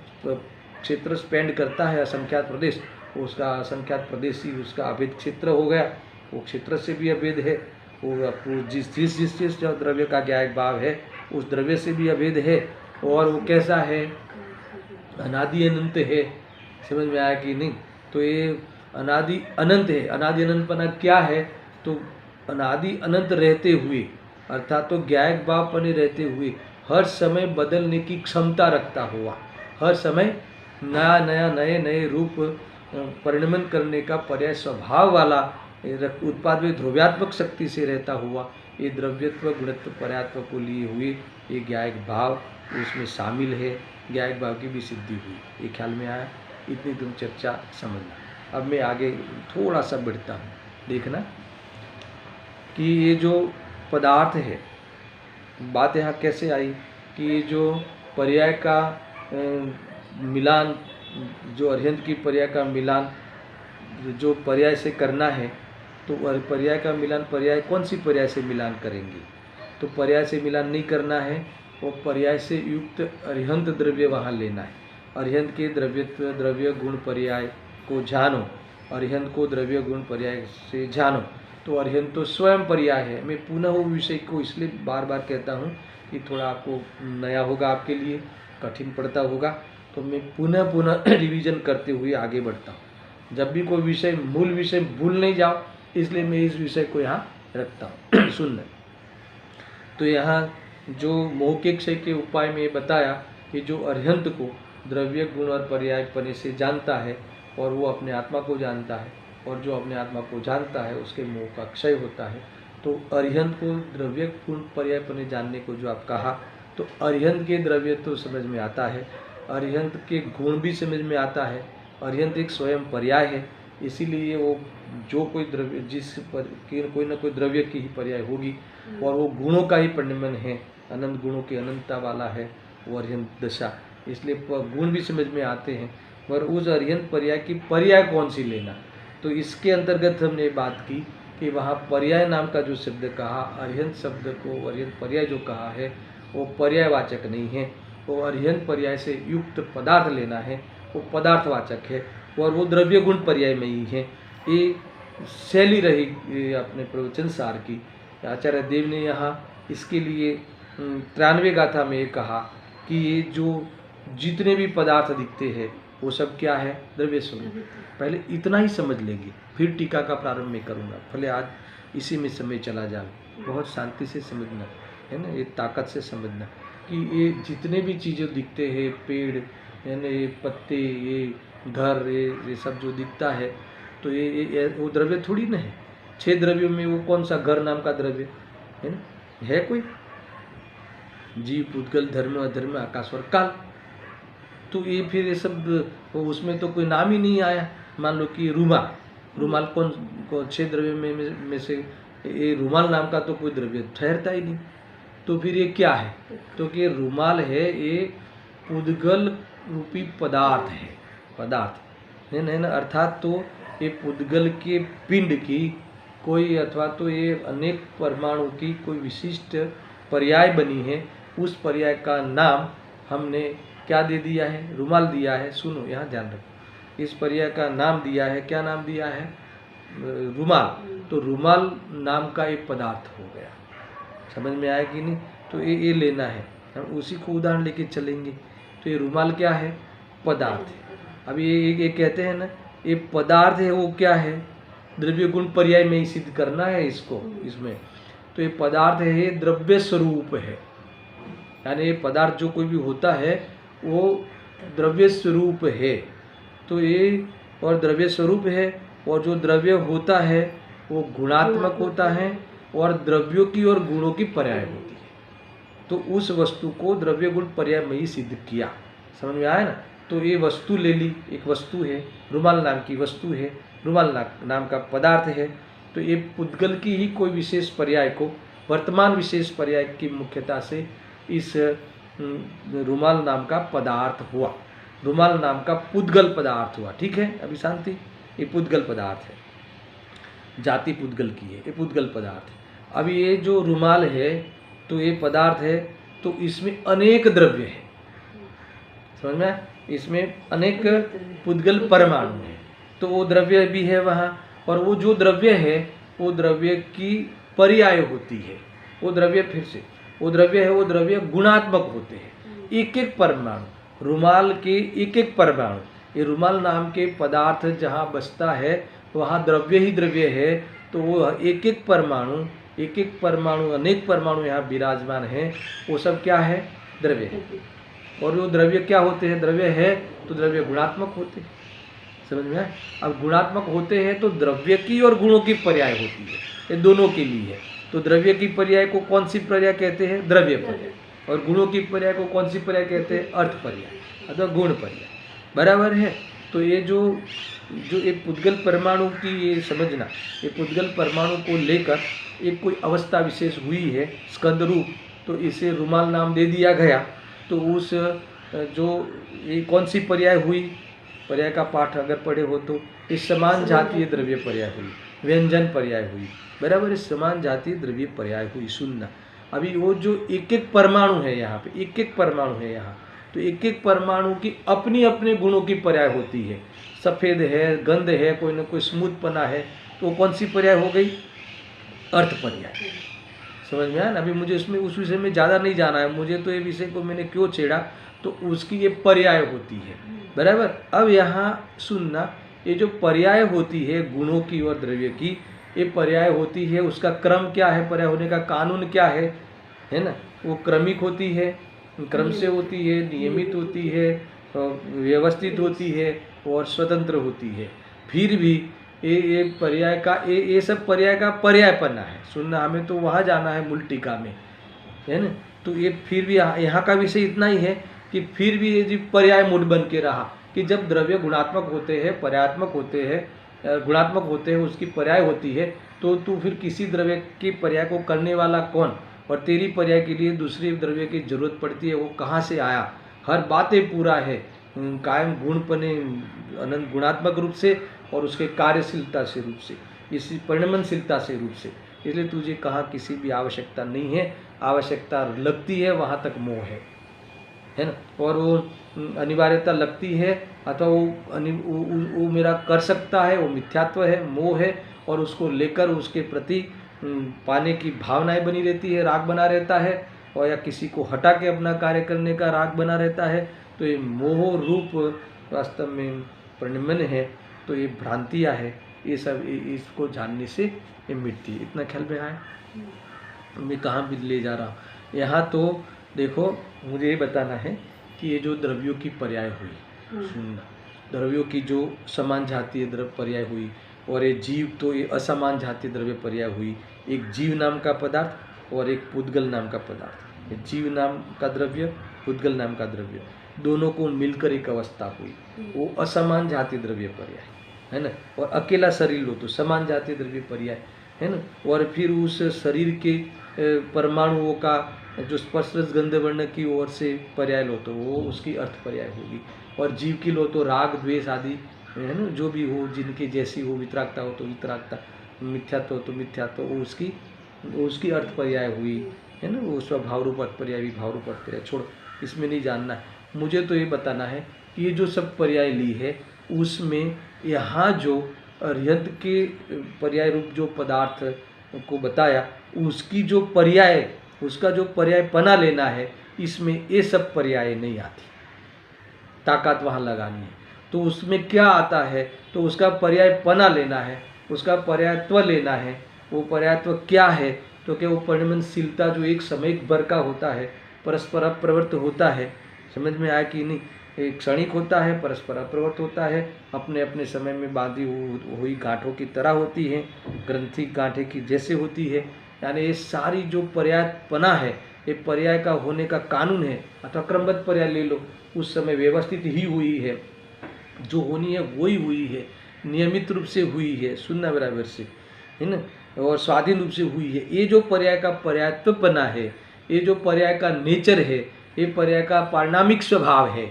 क्षेत्र स्पेंड करता है असंख्यात प्रदेश, उसका असंख्यात प्रदेश ही उसका अभेद क्षेत्र हो गया, वो क्षेत्र से भी अभेद है, वो जिस द्रव्य का ज्ञायक भाव है उस द्रव्य से भी अभेद है, और वो कैसा है, अनादि अनंत है। समझ में आया कि नहीं? तो ये अनादि अनंत है। अनादि अनंतपना क्या है? तो अनादि अनंत रहते हुए, अर्थात तो ज्ञायक भाव बने रहते हुए हर समय बदलने की क्षमता रखता हुआ, हर समय नया नया नए नए रूप परिणमन करने का पर्याय स्वभाव वाला, उत्पाद में ध्रुव्यात्मक शक्ति से रहता हुआ, ये द्रव्यत्व, गुणत्व, पर्यायत्व को लिए हुए ये ज्ञायक भाव उसमें शामिल है, ज्ञायक भाव की भी सिद्धि हुई। ये ख्याल में आया? इतनी तुम चर्चा समझना। अब मैं आगे थोड़ा सा बढ़ता हूँ, देखना कि ये जो पदार्थ है, बात यहाँ कैसे आई कि ये जो पर्याय का मिलान, जो अर्हंत की पर्याय का मिलान जो पर्याय से करना है, तो पर्याय का मिलान, पर्याय कौन सी पर्याय से मिलान करेंगे? तो पर्याय से मिलान नहीं करना है, वो पर्याय से युक्त अर्हंत द्रव्य वहाँ लेना है। अर्हंत के द्रव्यत्व, द्रव्य गुण पर्याय को जानो, अर्हंत को द्रव्य गुण पर्याय से जानो। तो अर्हंत तो स्वयं पर्याय है। मैं पुनः वो विषय को इसलिए बार बार कहता हूँ कि थोड़ा आपको नया होगा, आपके लिए कठिन पड़ता होगा, तो मैं पुनः पुनः रिवीजन करते हुए आगे बढ़ता हूँ। जब भी कोई विषय, मूल विषय भूल नहीं जाओ, इसलिए मैं इस विषय को यहाँ रखता हूँ। सुनना। तो यहाँ जो मोह के क्षय के उपाय में बताया कि जो अर्हंत को द्रव्य गुण और पर्याय पने से जानता है, और वो अपने आत्मा को जानता है, और जो अपने आत्मा को जानता है उसके मोह का क्षय होता है। तो अर्हंत को द्रव्य गुण पर्याय पने जानने को जो आप कहा, तो अर्हंत के द्रव्य तो समझ में आता है, अर्हंत के गुण भी समझ में आता है। अर्हंत एक स्वयं पर्याय है, इसीलिए वो जो कोई द्रव्य, जिस पर कोई ना कोई द्रव्य की ही पर्याय होगी, और वो गुणों का ही परिणमन है, अनंत गुणों की अनंतता वाला है वो अर्हंत दशा, इसलिए गुण भी समझ में आते हैं। और उस अर्हंत पर्याय की पर्याय कौन सी लेना, तो इसके अंतर्गत हमने बात की कि वहाँ पर्याय नाम का जो शब्द कहा, अर्हंत शब्द को अर्हंत पर्याय जो कहा है वो पर्यायवाचक नहीं है, वो अर्हंत पर्याय से युक्त पदार्थ लेना है, वो पदार्थवाचक है, और वो द्रव्य गुण पर्याय में ही है। ये शैली रही अपने प्रवचन सार की। आचार्य देव ने यहाँ इसके लिए 93 गाथा में ये कहा कि ये जो जितने भी पदार्थ दिखते हैं वो सब क्या है, द्रव्य स्वरूप। पहले इतना ही समझ लेंगे, फिर टीका का प्रारंभ में करूँगा, भले आज इसी में समय चला जाए। बहुत शांति से समझना है ना, ये ताकत से समझना कि ये जितने भी चीज़ें दिखते हैं, पेड़ है ना, ये पत्ते, ये घर, ये सब जो दिखता है, तो ये वो द्रव्य थोड़ी ना है। 6 द्रव्यों में वो कौन सा घर नाम का द्रव्य है ना, है कोई? जीव, पुद्गल, धर्म, अधर्म, आकाश और काल। तो ये फिर ये सब उसमें तो कोई नाम ही नहीं आया। मान लो कि रूमाल कौन 6 द्रव्य में से ये रूमाल नाम का तो कोई द्रव्य ठहरता ही नहीं। तो फिर ये क्या है? तो कि रूमाल है, ये पुद्गल रूपी पदार्थ है, पदार्थ है ना, अर्थात तो ये पुद्गल के पिंड की कोई अथवा तो ये अनेक परमाणु की कोई विशिष्ट पर्याय बनी है, उस पर्याय का नाम हमने क्या दे दिया है? रुमाल दिया है। सुनो, यहाँ ध्यान रखो, इस पर्याय का नाम दिया है, क्या नाम दिया है? रुमाल। तो रुमाल नाम का एक पदार्थ हो गया। समझ में आया कि नहीं? तो ये लेना है, हम उसी को उदाहरण लेके चलेंगे। तो ये रुमाल क्या है? पदार्थ है। अब ये कहते हैं ना, ये पदार्थ है, वो क्या है? द्रव्य गुण पर्याय में ही सिद्ध करना है इसको इसमें। तो ये पदार्थ है, ये द्रव्य स्वरूप है, यानी ये पदार्थ जो कोई भी होता है वो द्रव्य स्वरूप है। तो ये और द्रव्य स्वरूप है, और जो द्रव्य होता है वो गुणात्मक होता है और द्रव्यों की और गुणों की पर्याय होती है। तो उस वस्तु को द्रव्य गुण पर्याय में ही सिद्ध किया। समझ में आया ना? तो ये वस्तु ले ली, एक वस्तु है, रुमाल नाम की वस्तु है, रुमाल नाम का पदार्थ है। तो ये पुद्गल की ही कोई विशेष पर्याय को, वर्तमान विशेष पर्याय की मुख्यता से इस रुमाल नाम का पदार्थ हुआ, रुमाल नाम का पुद्गल पदार्थ हुआ। ठीक है, अभी शांति। ये पुद्गल पदार्थ है, जाति पुद्गल की है, ये पुद्गल पदार्थ है। अब ये जो रुमाल है, तो ये पदार्थ है, तो इसमें अनेक द्रव्य है। समझ में आया? इसमें अनेक पुद्गल परमाणु है, तो वो द्रव्य भी है वहाँ। और वो जो द्रव्य है वो द्रव्य की पर्याय होती है। वो द्रव्य, फिर से वो द्रव्य है, वो द्रव्य गुणात्मक होते हैं। एक एक परमाणु, रुमाल के एक एक परमाणु, ये रुमाल नाम के पदार्थ जहाँ बसता है वहाँ द्रव्य ही द्रव्य है। तो वो एक एक परमाणु, एक एक परमाणु, अनेक परमाणु यहाँ विराजमान हैं, वो सब क्या है? द्रव्य है। और वो द्रव्य क्या होते हैं? द्रव्य है तो द्रव्य गुणात्मक होते हैं। समझ में आए? अब गुणात्मक होते हैं तो द्रव्य की और गुणों की पर्याय होती है, ये दोनों के लिए है। तो द्रव्य की पर्याय को कौन सी पर्याय कहते हैं? द्रव्य पर्याय। और गुणों की पर्याय को कौन सी पर्याय कहते हैं? अर्थ पर्याय अथवा गुण पर्याय। बराबर है? तो ये जो ये पुद्गल परमाणु की, ये समझना, ये पुद्गल परमाणु को लेकर एक कोई अवस्था विशेष हुई है स्कंद रूप, तो इसे रुमाल नाम दे दिया गया। तो उस जो ये कौन सी पर्याय हुई? पर्याय का पाठ अगर पढ़े हो तो इस समान जातीय द्रव्य पर्याय हुई, व्यंजन पर्याय हुई। बराबर, इस समान जातीय द्रव्य पर्याय हुई। सुनना, अभी वो जो एक एक परमाणु है यहाँ पे, एक एक परमाणु है यहाँ, तो एक एक परमाणु की अपनी अपने गुणों की पर्याय होती है। सफ़ेद है, गंध है, कोई ना कोई स्मूथपना है, तो कौन सी पर्याय हो गई? अर्थ पर्याय। समझ में आया ना? अभी मुझे इसमें उस विषय में ज़्यादा नहीं जाना है, मुझे तो ये विषय को मैंने क्यों छेड़ा, तो उसकी ये पर्याय होती है। बराबर। अब यहाँ सुनना, ये जो पर्याय होती है गुणों की और द्रव्य की, ये पर्याय होती है, उसका क्रम क्या है? पर्याय होने का कानून क्या है ना? वो क्रमिक होती है, क्रम से होती है, नियमित होती है, व्यवस्थित होती है और स्वतंत्र होती है। फिर भी ये पर्याय का, ये सब पर्याय का पर्यायपना है। सुनना, हमें तो वहाँ जाना है मूल टीका में, है ना? तो ये फिर भी यहाँ का विषय इतना ही है कि फिर भी ये जो पर्याय मूड बन के रहा कि जब द्रव्य गुणात्मक होते हैं, पर्यात्मक होते हैं, गुणात्मक होते हैं, उसकी पर्याय होती है, तो तू फिर किसी द्रव्य की पर्याय को करने वाला कौन? और तेरी पर्याय के लिए दूसरे द्रव्य की जरूरत पड़ती है, वो कहाँ से आया? हर बातें पूरा है, कायम गुणपने, अनंत गुणात्मक रूप से और उसके कार्यशीलता से रूप से, इसी परिणमनशीलता से रूप से। इसलिए तुझे कहाँ किसी भी आवश्यकता नहीं है, आवश्यकता लगती है वहाँ तक मोह है ना? और वो अनिवार्यता लगती है अथवा वो मेरा कर सकता है, वो मिथ्यात्व है, मोह है, और उसको लेकर उसके प्रति पाने की भावनाएं बनी रहती है, राग बना रहता है, और या किसी को हटा के अपना कार्य करने का राग बना रहता है। तो ये मोह रूप वास्तव में परिणमन है, तो ये भ्रांतियाँ है, ये सब इसको जानने से ये मिटती है। इतना ख्याल में आया? मैं कहाँ भी ले जा रहा हूँ? यहाँ तो देखो, मुझे ये बताना है कि ये जो द्रव्यों की पर्याय हुई, सुनना, द्रव्यों की जो समान जातीय द्रव्य पर्याय हुई, और ये जीव, तो ये असमान जातीय द्रव्य पर्याय हुई। एक जीव नाम का पदार्थ और एक पुद्गल नाम का पदार्थ। ये जीव नाम का द्रव्य, पुद्गल नाम का द्रव्य, दोनों को मिलकर एक अवस्था हुई, वो असमान जातीय द्रव्य पर्याय है ना? और अकेला शरीर लो तो समान जातीय द्रव्य पर्याय है ना? और फिर उस शरीर के परमाणुओं का जो स्पर्श रस गंध वर्ण की ओर से पर्याय लो तो वो उसकी अर्थ पर्याय होगी। और जीव की लो तो राग द्वेष आदि है ना, जो भी हो, जिनके जैसी हो, वितरागता हो तो वितरागता, मिथ्यात्व तो मिथ्यात्व वो उसकी अर्थ पर्याय हुई है ना, वो स्वभाव रूप अर्थ पर्याय भी भाव रूप अर्थ पर्याय, छोड़, इसमें नहीं जानना है मुझे। तो ये बताना है कि ये जो सब पर्याय ली है उसमें यहाँ जो अर्हंत के पर्याय रूप जो पदार्थ को बताया उसकी जो पर्याय, उसका जो पर्याय पना लेना है, इसमें ये सब पर्याय नहीं आती, ताकत वहाँ लगानी है। तो उसमें क्या आता है, तो उसका पर्याय पना लेना है, उसका पर्यायत्व लेना है। वो पर्यायत्व क्या है, तो क्या वो परिणमनशीलता जो एक समय भर का होता है, परस्पर प्रवृत्त होता है, समझ में आया कि नहीं, एक क्षणिक होता है, परस्पर प्रवृत्त होता है, अपने अपने समय में बांधी हुई गांठों की तरह होती है, ग्रंथि गांठे की जैसे होती है। यानी ये सारी जो पर्यायपना है, ये पर्याय का होने का कानून है, अथवा क्रमबद्ध पर्याय ले लो, उस समय व्यवस्थित ही हुई है, जो होनी है वही हुई है, नियमित रूप से हुई है, सुनना बराबर से, है ना, और स्वाधीन रूप से हुई है। ये जो पर्याय का पर्यायत्वपना है, ये जो पर्याय का नेचर है, ये पर्याय का पारिणामिक स्वभाव है,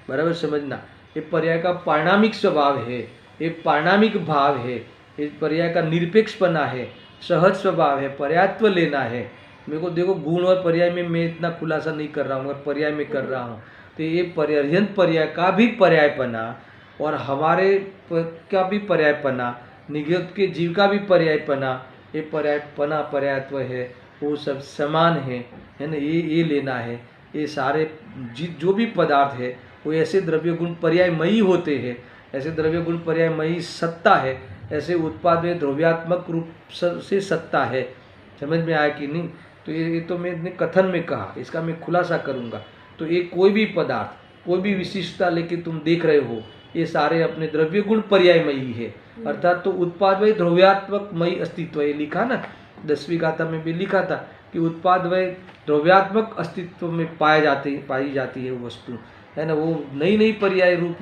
बराबर समझना, ये पर्याय का पारिणामिक स्वभाव है, ये पारिणामिक भाव है, ये पर्याय का निरपेक्षपना है, सहज स्वभाव है, पर्यायत्व लेना है। मेरे को देखो गुण और पर्याय में मैं इतना खुलासा नहीं कर रहा हूँ, मगर पर्याय में कर रहा हूँ। तो ये पर्यंत पर्याय का भी पर्यायपना और हमारे का भी पर्यायपना, निगत के जीव का भी पर्यायपना, ये पर्यायपना पर्यायत्व है, वो सब समान है ना, ये लेना है। ये सारे जो भी पदार्थ है वो ऐसे द्रव्य गुण पर्यायमयी होते हैं, ऐसे द्रव्य गुण पर्यायमयी सत्ता है, ऐसे उत्पाद में द्रव्यात्मक रूप से सत्ता है। समझ में आया कि नहीं? तो ये तो मैंने कथन में कहा, इसका मैं खुलासा करूँगा। तो ये कोई भी पदार्थ, कोई भी विशिष्टता लेके तुम देख रहे हो, ये सारे अपने द्रव्य गुण पर्यायमयी है, अर्थात तो उत्पाद वही द्रव्यात्मक मयी अस्तित्व, ये लिखा ना 10वीं गाथा में भी लिखा था कि उत्पाद वही द्रव्यात्मक अस्तित्व में पाई जाती है वो वस्तु, है ना। वो नई नई पर्याय रूप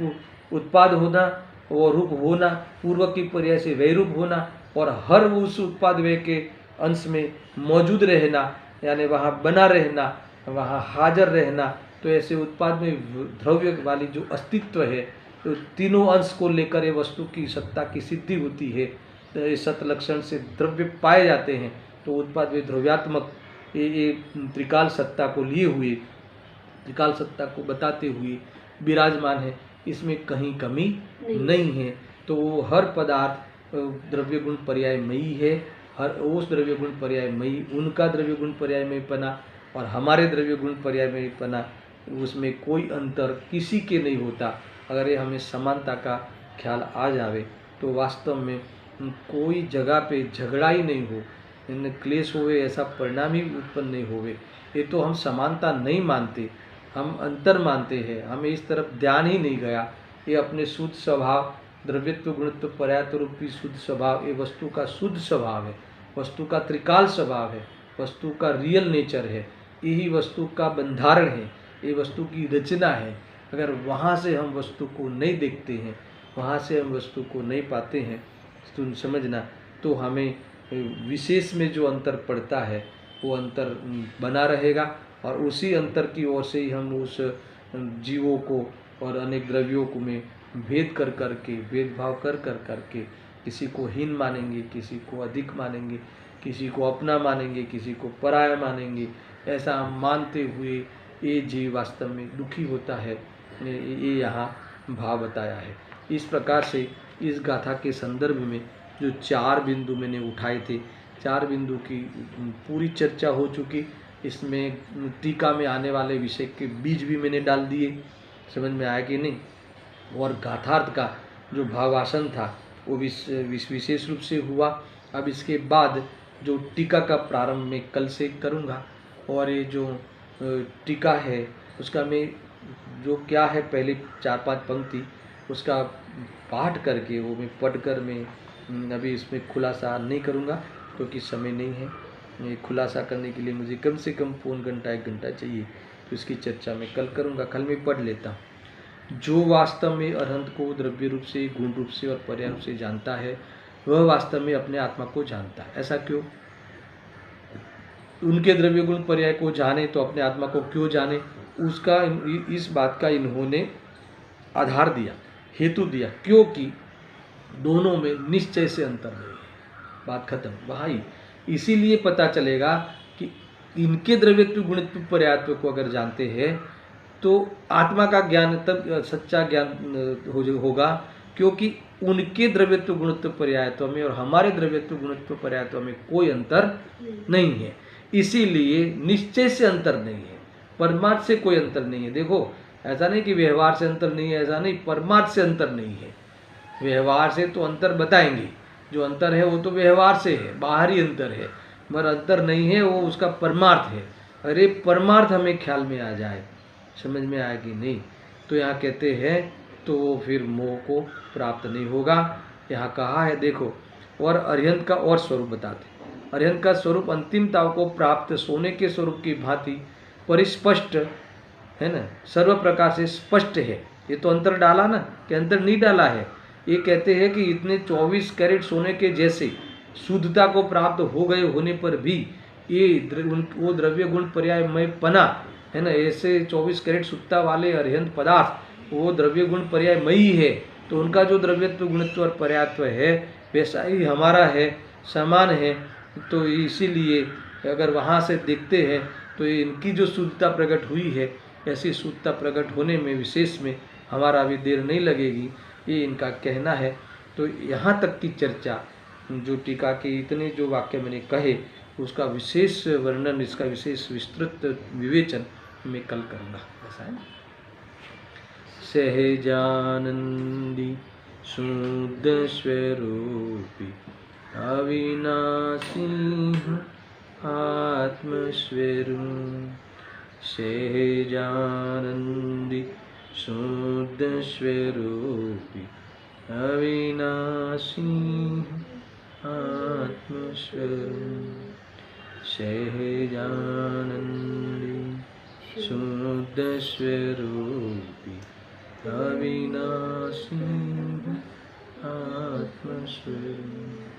उत्पाद होना, वो रूप होना, पूर्व की पर्याय से वह रूप होना, और हर उस उत्पाद व्यय के अंश में मौजूद रहना, यानी वहाँ बना रहना, वहाँ हाजिर रहना। तो ऐसे उत्पाद में द्रव्य वाली जो अस्तित्व है, तो तीनों अंश को लेकर ये वस्तु की सत्ता की सिद्धि होती है। तो इस सत लक्षण से द्रव्य पाए जाते हैं, तो उत्पाद में द्रव्यात्मक ये त्रिकाल सत्ता को लिए हुए, त्रिकाल सत्ता को बताते हुए विराजमान है, इसमें कहीं कमी नहीं है। तो वो हर पदार्थ द्रव्य गुण पर्यायमयी है, हर उस द्रव्य गुण पर्यायमयी, उनका द्रव्य गुण पर्यायमयी पना और हमारे द्रव्य गुण पर्यायमयी पना, उसमें कोई अंतर किसी के नहीं होता। अगर ये हमें समानता का ख्याल आ जावे तो वास्तव में कोई जगह पे झगड़ा ही नहीं हो, इन क्लेश होवे, ऐसा परिणाम ही उत्पन्न नहीं होवे। ये तो हम समानता नहीं मानते, हम अंतर मानते हैं, हमें इस तरफ ध्यान ही नहीं गया। ये अपने शुद्ध स्वभाव, द्रव्यत्व गुणत्व पर्यायत्व रूपी शुद्ध स्वभाव, ये वस्तु का शुद्ध स्वभाव है, वस्तु का त्रिकाल स्वभाव है, वस्तु का रियल नेचर है, यही वस्तु का बंधारण है, ये वस्तु की रचना है। अगर वहाँ से हम वस्तु को नहीं देखते हैं, वहाँ से हम वस्तु को नहीं पाते हैं, तो समझना, तो हमें विशेष में जो अंतर पड़ता है वो अंतर बना रहेगा, और उसी अंतर की ओर से ही हम उस जीवों को और अनेक द्रव्यों को में भेद कर करके, भेदभाव कर करके किसी को हीन मानेंगे, किसी को अधिक मानेंगे, किसी को अपना मानेंगे, किसी को पराया मानेंगे। ऐसा मानते हुए ये जीव वास्तव में दुखी होता है, ये यहाँ भाव बताया है। इस प्रकार से इस गाथा के संदर्भ में जो 4 बिंदु मैंने उठाए थे, 4 बिंदु की पूरी चर्चा हो चुकी। इसमें टीका में आने वाले विषय के बीज भी मैंने डाल दिए, समझ में आया कि नहीं। और गाथार्थ का जो भावासन था वो विशेष रूप से हुआ। अब इसके बाद जो टीका का प्रारंभ मैं कल से करूँगा, और ये जो टीका है उसका मैं जो क्या है पहले 4-5 पंक्ति उसका पाठ करके, वो मैं पढ़कर मैं अभी इसमें खुलासा नहीं करूँगा क्योंकि समय नहीं है। ये खुलासा करने के लिए मुझे कम से कम पौन घंटा 1 घंटा चाहिए, तो इसकी चर्चा मैं कल करूँगा। कल मैं पढ़ लेता हूँ। जो वास्तव में अरहंत को द्रव्य रूप से, गुण रूप से और पर्याय रूप से जानता है, वह वास्तव में अपने आत्मा को जानता है। ऐसा क्यों? उनके द्रव्य गुण पर्याय को जाने तो अपने आत्मा को क्यों जाने? उसका इस बात का इन्होंने आधार दिया, हेतु दिया, क्योंकि दोनों में निश्चय से अंतर नहीं है। बात खत्म। भाई इसीलिए पता चलेगा कि इनके द्रव्यत्व गुणत्व पर्यायत्व को अगर जानते हैं तो आत्मा का ज्ञान तब सच्चा ज्ञान होगा, क्योंकि उनके द्रव्यत्व गुणत्व पर्यायत्व में और हमारे द्रव्यत्व गुणत्व पर्यायत्व में कोई अंतर नहीं है। इसीलिए निश्चय से अंतर नहीं है, परमार्थ से कोई अंतर नहीं है। देखो ऐसा नहीं कि व्यवहार से अंतर नहीं है, ऐसा नहीं, परमार्थ से अंतर नहीं है। व्यवहार से तो अंतर बताएंगे, जो अंतर है वो तो व्यवहार से है, बाहरी अंतर है, मगर अंतर नहीं है वो उसका परमार्थ है। अरे परमार्थ हमें ख्याल में आ जाए, समझ में आए कि नहीं, तो यहाँ कहते हैं तो वो फिर मोह को प्राप्त नहीं होगा। यहाँ कहा है देखो, और अरिहंत का और स्वरूप बताते। अरिहंत का स्वरूप अंतिमता को प्राप्त सोने के स्वरूप की भांति परिस्पष्ट है ना, सर्व प्रकार से स्पष्ट है। ये तो अंतर डाला ना, कि अंतर नहीं डाला है। ये कहते हैं कि इतने 24 कैरेट सोने के जैसे शुद्धता को प्राप्त हो गए होने पर भी ये वो द्रव्य गुण पर्यायमय पना है ना, ऐसे 24 कैरेट शुद्धता वाले अरिहंत पदार्थ वो द्रव्य गुण पर्यायमयी है, तो उनका जो द्रव्यत्व गुणत्व और पर्यायत्व है वैसा ही हमारा है, समान है। तो इसीलिए अगर वहाँ से देखते हैं तो इनकी जो शुद्धता प्रकट हुई है, ऐसी शुद्धता प्रकट होने में विशेष में हमारा अभी देर नहीं लगेगी, ये इनका कहना है। तो यहाँ तक की चर्चा जो टीका के इतने जो वाक्य मैंने कहे उसका विशेष वर्णन, इसका विशेष विस्तृत विवेचन मैं कल करूँगा। ऐसा है। सहजानंदी शुद्ध स्वरूपी अविनाशी आत्मस्वरूप, सहजानंदी शुद्ध स्वरूपी अविनाशी आत्मस्वरूप, सहजानंदी शुद्ध स्वरूपी अविनाशी आत्मस्वरूप।